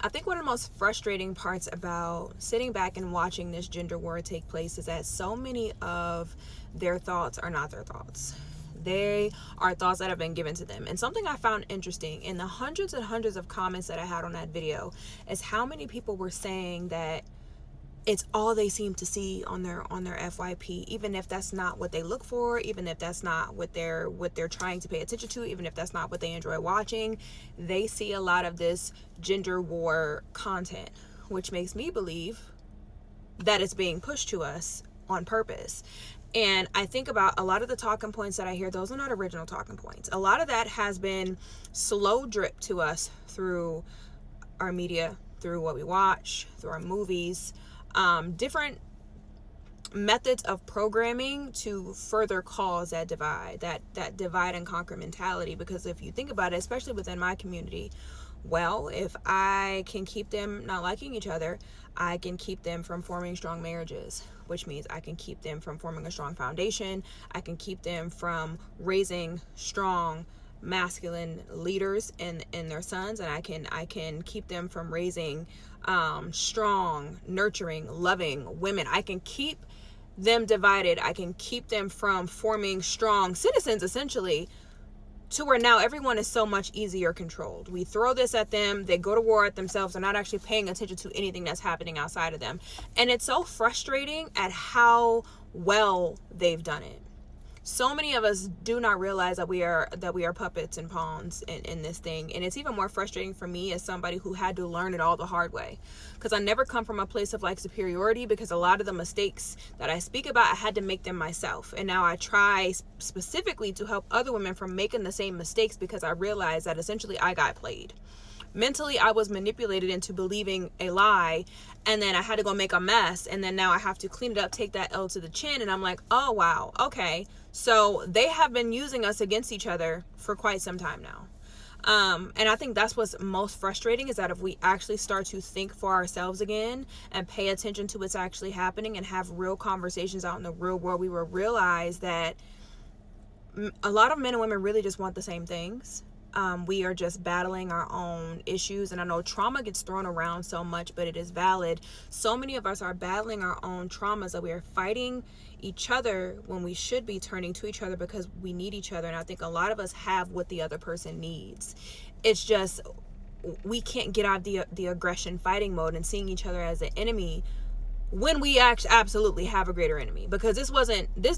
I think one of the most frustrating parts about sitting back and watching this gender war take place is that so many of their thoughts are not their thoughts. They are thoughts that have been given to them. And something I found interesting in the hundreds and hundreds of comments that I had on that video is how many people were saying that it's all they seem to see on their FYP, even if that's not what they look for, even if that's not what they're trying to pay attention to, even if that's not what they enjoy watching. They see a lot of this gender war content, which makes me believe that it's being pushed to us on purpose. And I think about a lot of the talking points that I hear, those are not original talking points. A lot of that has been slow drip to us through our media, through what we watch, through our movies, different methods of programming to further cause that divide, that divide and conquer mentality. Because if you think about it, especially within my community, well, if I can keep them not liking each other, I can keep them from forming strong marriages, which means I can keep them from forming a strong foundation. I can keep them from raising strong masculine leaders in their sons, and I can keep them from raising strong, nurturing, loving women. I can keep them divided. I can keep them from forming strong citizens, essentially, to where now everyone is so much easier controlled. We throw this at them, they go to war at themselves, they're not actually paying attention to anything that's happening outside of them. And it's so frustrating at how well they've done it. So many of us do not realize that we are puppets and pawns in this thing. And it's even more frustrating for me as somebody who had to learn it all the hard way, because I never come from a place of like superiority, because a lot of the mistakes that I speak about, I had to make them myself. And now I try specifically to help other women from making the same mistakes, because I realized that essentially I got played. Mentally, I was manipulated into believing a lie, and then I had to go make a mess, and then now I have to clean it up, take that L to the chin, and I'm like, oh wow, okay, so they have been using us against each other for quite some time now. And I think that's what's most frustrating, is that if we actually start to think for ourselves again and pay attention to what's actually happening and have real conversations out in the real world, we will realize that a lot of men and women really just want the same things. We are just battling our own issues. And I know trauma gets thrown around so much, but it is valid. So many of us are battling our own traumas, that we are fighting each other when we should be turning to each other, because we need each other. And I think a lot of us have what the other person needs. It's just we can't get out of the aggression fighting mode and seeing each other as an enemy, when we absolutely have a greater enemy. Because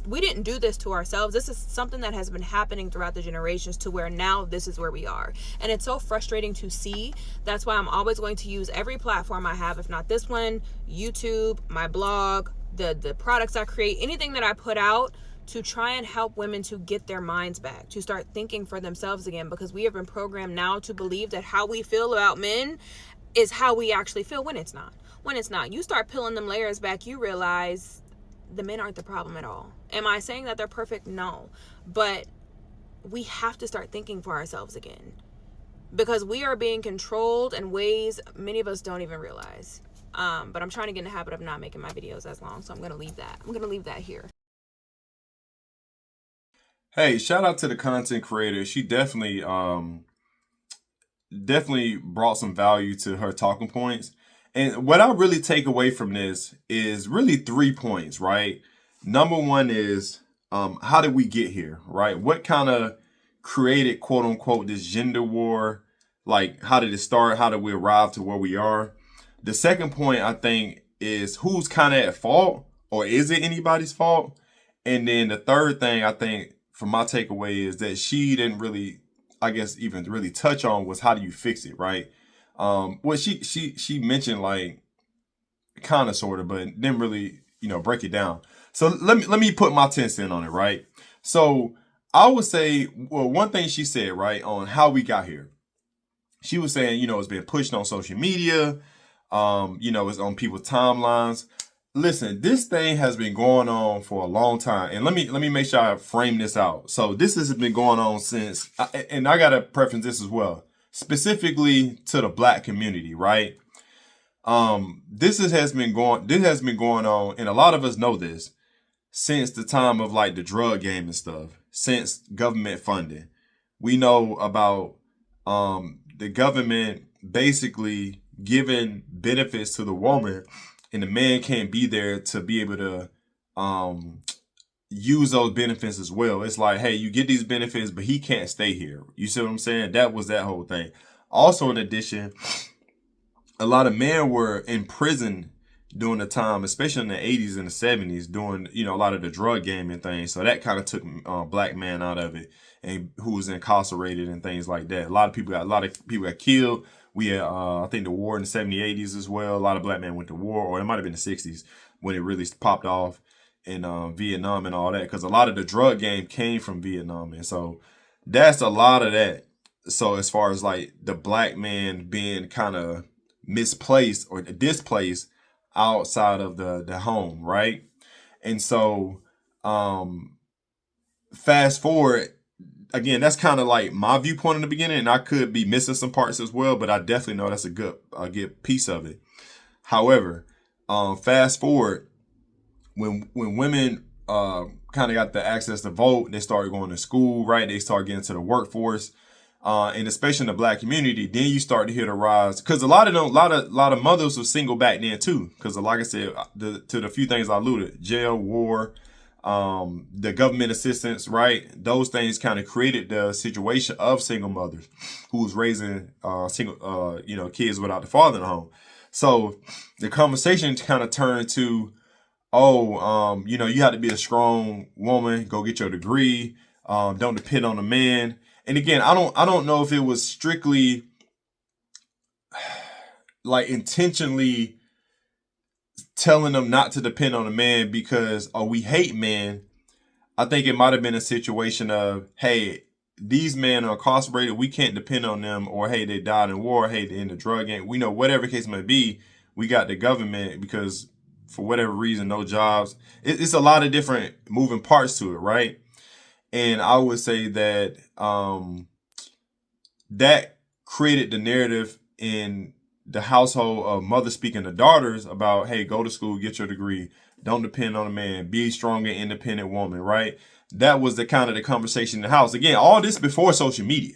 we didn't do this to ourselves. This is something that has been happening throughout the generations, to where now this is where we are. And it's so frustrating to see. That's why I'm always going to use every platform I have, if not this one, YouTube, my blog, the products I create, anything that I put out, to try and help women to get their minds back, to start thinking for themselves again. Because we have been programmed now to believe that how we feel about men is how we actually feel, when it's not. When it's not. You start peeling them layers back, you realize the men aren't the problem at all. Am I saying that they're perfect? No. But we have to start thinking for ourselves again, because we are being controlled in ways many of us don't even realize. But I'm trying to get in the habit of not making my videos as long, so I'm going to leave that here. Hey, shout out to the content creator. She definitely brought some value to her talking points. And what I really take away from this is really 3 points, right? Number one is how did we get here, right? What kind of created, quote unquote, this gender war? Like, how did it start? How did we arrive to where we are? The second point, I think, is who's kind of at fault, or is it anybody's fault? And then the third thing, I think, from my takeaway, is that she didn't really, I guess, even really touch on was how do you fix it, right? Well, she mentioned, like, kind of sort of, but didn't really break it down. So let me put my 10 cents on it, right? So I would say, well, one thing she said, right, on how we got here, she was saying, it's been pushed on social media, it's on people's timelines. Listen, this thing has been going on for a long time, and let me make sure I frame this out. So this has been going on since, and I gotta preference this as well, specifically to the Black community, right? This has been going on, and a lot of us know this since the time of like the drug game and stuff, since government funding. We know about the government basically giving benefits to the woman, and the man can't be there to be able to use those benefits as well. It's like, hey, you get these benefits, but he can't stay here. You see what I'm saying? That was that whole thing. Also, in addition, a lot of men were in prison during the time, especially in the 80s and the 70s, doing, a lot of the drug game and things. So that kind of took black man out of it, and who was incarcerated and things like that. A lot of people got killed. We had, I think, the war in the 70s, 80s as well. A lot of black men went to war, or it might have been the 60s when it really popped off in Vietnam and all that, because a lot of the drug game came from Vietnam. And so that's a lot of that. So as far as like the black man being kind of misplaced or displaced outside of the home, right? And so fast forward, again, that's kind of like my viewpoint in the beginning, and I could be missing some parts as well, but I definitely know that's a good piece of it. However, fast forward, when women kind of got the access to vote, they started going to school, right? They started getting to the workforce, and especially in the black community, then you start to hear the rise, because a lot of mothers were single back then too, because like I said, to the few things I alluded, jail, war, the government assistance, right? Those things kind of created the situation of single mothers who was raising single kids without the father in the home. So the conversation kind of turned to, you have to be a strong woman, go get your degree, don't depend on a man. And again, I don't know if it was strictly like intentionally telling them not to depend on a man because, we hate men. I think it might have been a situation of, hey, these men are incarcerated, we can't depend on them, or hey, they died in war, hey, they're in the drug game. We know whatever case may be, we got the government because for whatever reason, no jobs. It's a lot of different moving parts to it, right? And I would say that that created the narrative in the household of mothers speaking to daughters about, hey, go to school, get your degree, don't depend on a man, be a strong and independent woman, right? That was the kind of the conversation in the house. Again, all this before social media.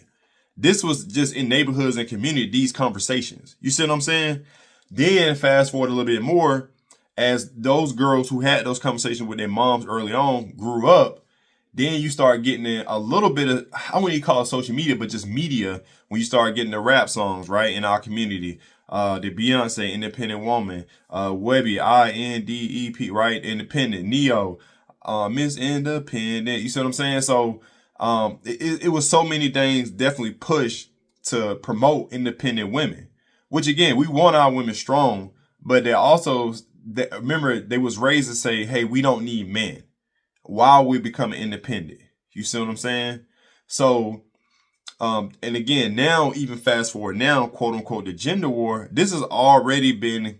This was just in neighborhoods and community, these conversations. You see what I'm saying? Then fast forward a little bit more, as those girls who had those conversations with their moms early on grew up, then you start getting in a little bit of, I wouldn't even call it social media, but just media, when you start getting the rap songs, right, in our community. The Beyonce, Independent Woman, Webby, INDEP, right, Independent, Neo, Miss Independent, you see what I'm saying? So it was so many things definitely pushed to promote independent women, which again, we want our women strong, but they also, remember, they was raised to say, hey, we don't need men while we become independent. You see what I'm saying? So, and again, now, even fast forward now, quote unquote, the gender war, this has already been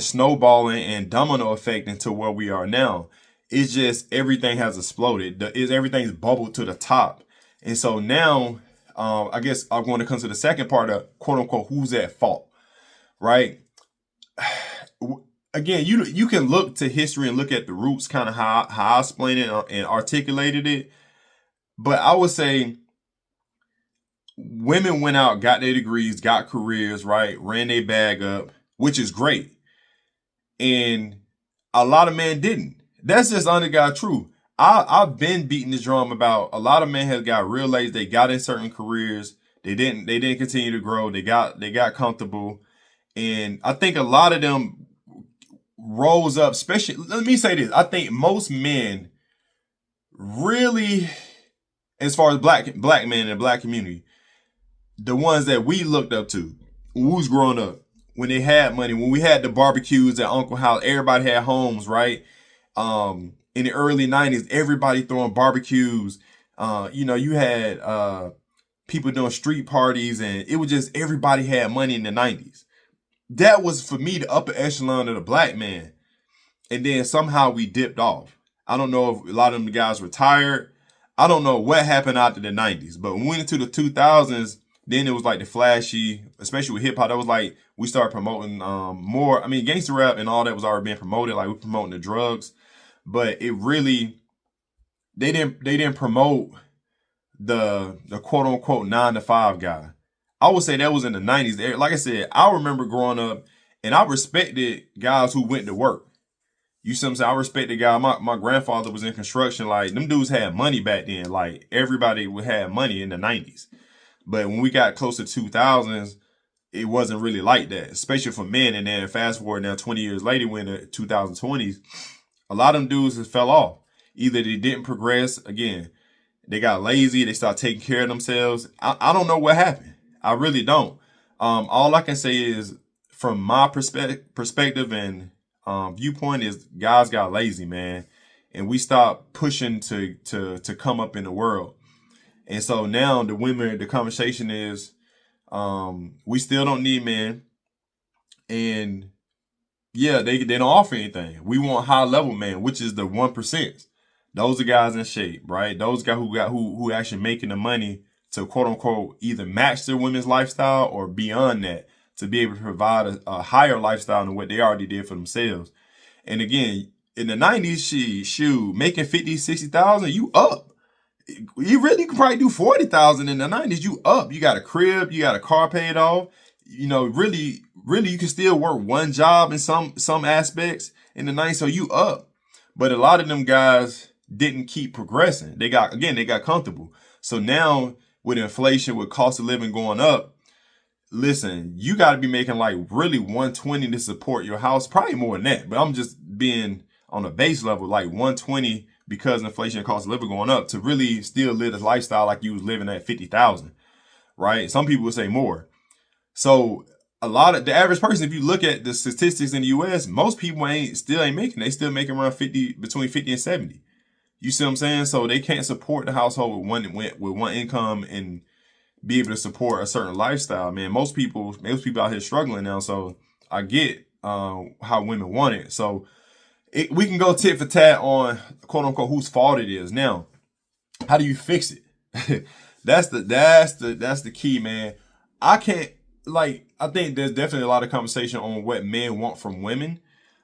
snowballing and domino effect into where we are now. It's just everything has exploded. Everything's bubbled to the top. And so now, I guess I'm going to come to the second part of quote unquote, who's at fault, right? Again, you can look to history and look at the roots, kind of how I explained it and articulated it. But I would say women went out, got their degrees, got careers, right? Ran their bag up, which is great. And a lot of men didn't. That's just under God truth. I've been beating this drum about a lot of men have got real late. They got in certain careers. They didn't continue to grow. They got comfortable. And I think a lot of them rose up, especially, let me say this. I think most men really, as far as black men in the black community, the ones that we looked up to when we was growing up, when they had money, when we had the barbecues at Uncle House, everybody had homes, right? In the early 90s, everybody throwing barbecues. You had people doing street parties, and it was just everybody had money in the 90s. That was, for me, the upper echelon of the black man. And then somehow we dipped off. I don't know if a lot of them guys retired. I don't know what happened after the 90s. But when we went into the 2000s, then it was like the flashy, especially with hip hop, that was like we started promoting more. I mean, gangster rap and all that was already being promoted. Like, we promoting the drugs. But it really, they didn't promote the quote unquote 9 to 5 guy. I would say that was in the 90s. Like I said, I remember growing up and I respected guys who went to work. You see what I'm saying? I respect the guy. My grandfather was in construction. Like, them dudes had money back then. Like, everybody would have money in the 90s. But when we got close to 2000s, it wasn't really like that, especially for men. And then fast forward now 20 years later, when the 2020s, a lot of them dudes just fell off. Either they didn't progress, again, they got lazy, they started taking care of themselves. I don't know what happened. I really don't. All I can say is, from my perspective and viewpoint, is guys got lazy, man, and we stopped pushing to come up in the world. And so now the conversation is, we still don't need men, and yeah, they don't offer anything. We want high level men, which is the 1%. Those are guys in shape, right? Those guys who actually making the money to quote unquote either match their women's lifestyle or beyond that, to be able to provide a higher lifestyle than what they already did for themselves. And again, in the 90s, making 50, 60,000, you up. You really could probably do 40,000 in the 90s. You up. You got a crib, you got a car paid off. You know, really, you can still work one job in some aspects in the 90s, so you up. But a lot of them guys didn't keep progressing. They got comfortable. So now with inflation, with cost of living going up, listen, you got to be making like really 120 to support your house, probably more than that. But I'm just being on a base level, like 120, because inflation and cost of living going up, to really still live this lifestyle like you was living at 50,000, right? Some people would say more. So a lot of the average person, if you look at the statistics in the US, most people still ain't making. They still making around between 50 and 70. You see what I'm saying? So they can't support the household with one income and be able to support a certain lifestyle. Man, most people out here struggling now. So I get how women want it. So we can go tit for tat on quote unquote whose fault it is. Now, how do you fix it? That's the key, man. I think there's definitely a lot of conversation on what men want from women,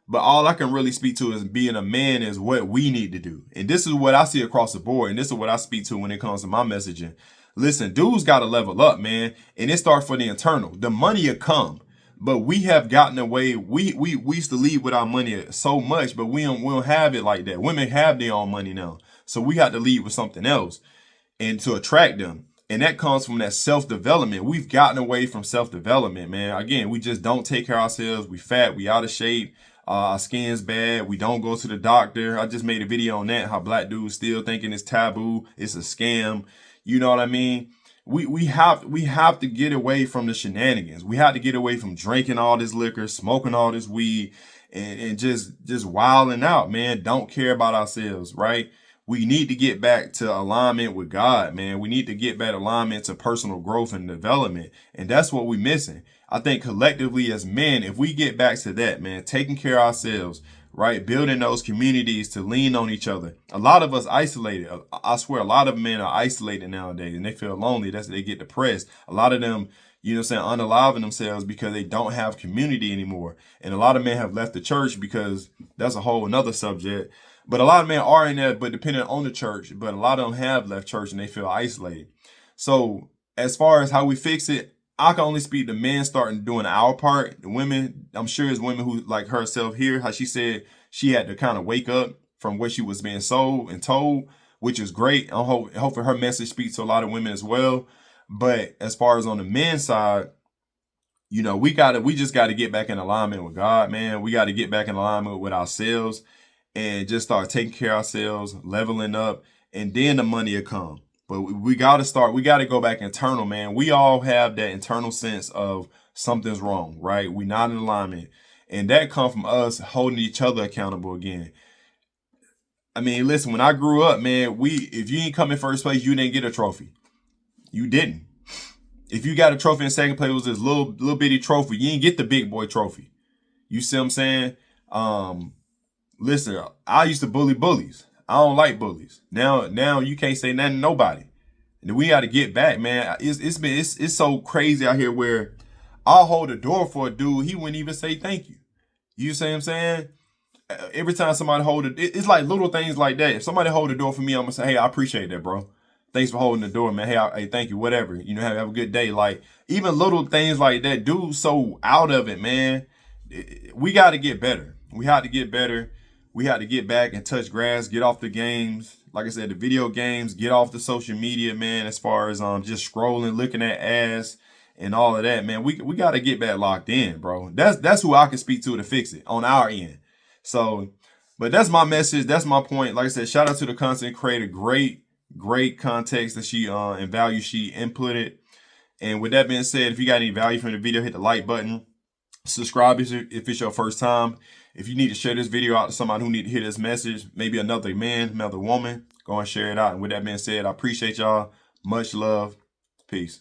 but all I can really speak to is being a man is what we need to do. And this is what I see across the board. And this is what I speak to when it comes to my messaging. Listen, dudes got to level up, man. And it starts for the internal. The money will come, but we have gotten away. We used to lead with our money so much, but we don't have it like that. Women have their own money now. So we got to lead with something else and to attract them. And that comes from that self-development. We've gotten away from self-development, man. Again, we just don't take care of ourselves. We fat, we out of shape. Our skin's bad. We don't go to the doctor. I just made a video on that, how black dudes still thinking it's taboo. It's a scam. You know what I mean? We have to get away from the shenanigans. We have to get away from drinking all this liquor, smoking all this weed, and just wilding out, man. Don't care about ourselves, right? We need to get back to alignment with God, man. We need to get back alignment to personal growth and development. And that's what we're missing. I think collectively as men, if we get back to that, man, taking care of ourselves, right? Building those communities to lean on each other. A lot of us isolated. I swear a lot of men are isolated nowadays and they feel lonely. They get depressed. A lot of them, you know what I'm saying, unaliving themselves because they don't have community anymore. And a lot of men have left the church because that's a whole another subject. But a lot of men are in there, but depending on the church. But a lot of them have left church and they feel isolated. So as far as how we fix it, I can only speak to men starting doing our part. The women, I'm sure it's women who like herself here, how she said she had to kind of wake up from what she was being sold and told, which is great. Hopefully her message speaks to a lot of women as well. But as far as on the men's side, you know, we just got to get back in alignment with God, man. We got to get back in alignment with ourselves and just start taking care of ourselves, leveling up, and then the money will come. But we got to go back internal, man. We all have that internal sense of something's wrong, right? We're not in alignment. And that comes from us holding each other accountable again. I mean, listen, when I grew up, man, if you ain't come in first place, you didn't get a trophy. You didn't. If you got a trophy in second place, it was this little bitty trophy. You didn't get the big boy trophy. You see what I'm saying? Listen, I used to bully bullies. I don't like bullies. Now you can't say nothing to nobody. And we got to get back, man. It's so crazy out here where I'll hold the door for a dude. He wouldn't even say thank you. You see what I'm saying? Every time somebody it's like little things like that. If somebody hold the door for me, I'm going to say, hey, I appreciate that, bro. thanks for holding the door, man. Hey, thank you, whatever. You know, have a good day. Like, even little things like that, dude, so out of it, man. We got to get better. We had to get better. We had to get back and touch grass, get off the games. Like I said, the video games, get off the social media, man, as far as just scrolling, looking at ass and all of that, man. We got to get back locked in, bro. That's who I can speak to fix it on our end. So, but that's my message. That's my point. Like I said, shout out to the content creator. Great context that she and value she inputted. And with that being said, if you got any value from the video, hit the like button. Subscribe if it's your first time. If you need to share this video out to somebody who need to hear this message, maybe another man, another woman, go and share it out. And with that being said, I appreciate y'all. Much love. Peace.